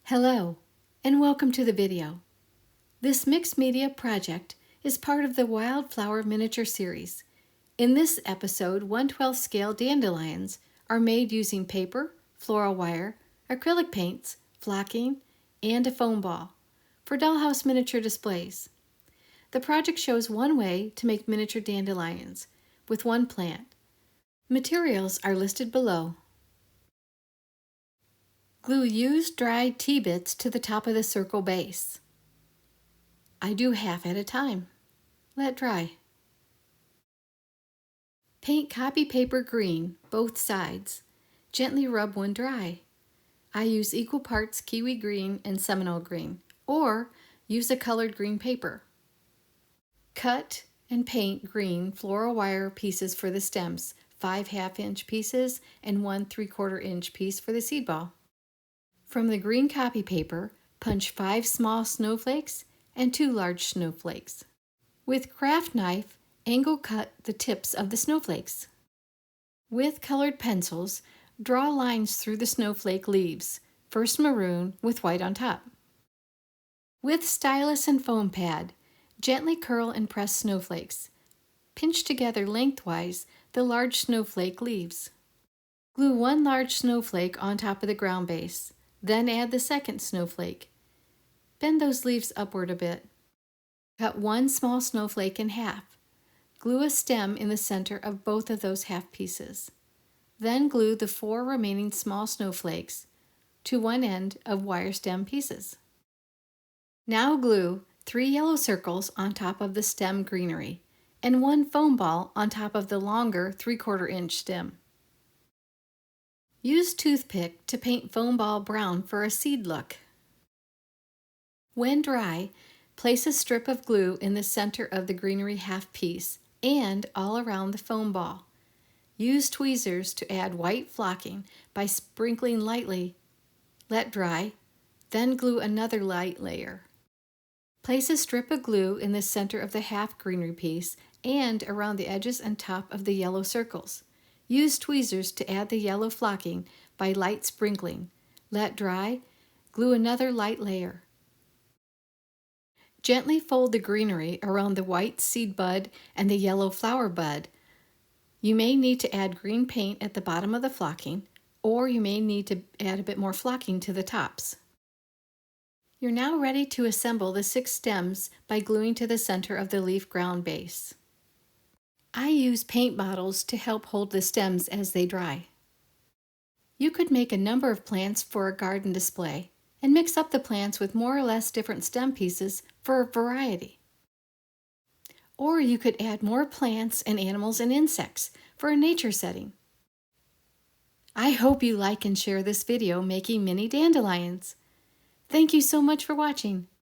Hello, and welcome to the video. This mixed media project is part of the Wildflower Miniature Series. In this episode, 1/12 scale dandelions are made using paper, floral wire, acrylic paints, flocking, and a foam ball for dollhouse miniature displays. The project shows one way to make miniature dandelions with one plant. Materials are listed below. Glue used dried T-bits to the top of the circle base. I do half at a time. Let dry. Paint copy paper green, both sides. Gently rub when dry. I use equal parts kiwi green and Seminole green, or use a colored green paper. Cut and paint green floral wire pieces for the stems, 5 1/2-inch pieces and 1 3/4-inch piece for the seed ball. From the green copy paper, punch 5 small snowflakes and 2 large snowflakes. With craft knife, angle cut the tips of the snowflakes. With colored pencils, draw lines through the snowflake leaves, first maroon with white on top. With stylus and foam pad, gently curl and press snowflakes. Pinch together lengthwise the large snowflake leaves. Glue 1 large snowflake on top of the ground base. Then add the second snowflake. Bend those leaves upward a bit. Cut 1 small snowflake in half. Glue a stem in the center of both of those half pieces. Then glue the 4 remaining small snowflakes to one end of wire stem pieces. Now glue 3 yellow circles on top of the stem greenery and 1 foam ball on top of the longer 3/4-inch stem. Use toothpick to paint foam ball brown for a seed look. When dry, place a strip of glue in the center of the greenery half piece and all around the foam ball. Use tweezers to add white flocking by sprinkling lightly. Let dry, then glue another light layer. Place a strip of glue in the center of the half greenery piece and around the edges and top of the yellow circles. Use tweezers to add the yellow flocking by light sprinkling. Let dry, glue another light layer. Gently fold the greenery around the white seed bud and the yellow flower bud. You may need to add green paint at the bottom of the flocking, or you may need to add a bit more flocking to the tops. You're now ready to assemble the 6 stems by gluing to the center of the leaf ground base. I use paint bottles to help hold the stems as they dry. You could make a number of plants for a garden display and mix up the plants with more or less different stem pieces for a variety. Or you could add more plants and animals and insects for a nature setting. I hope you like and share this video making mini dandelions. Thank you so much for watching.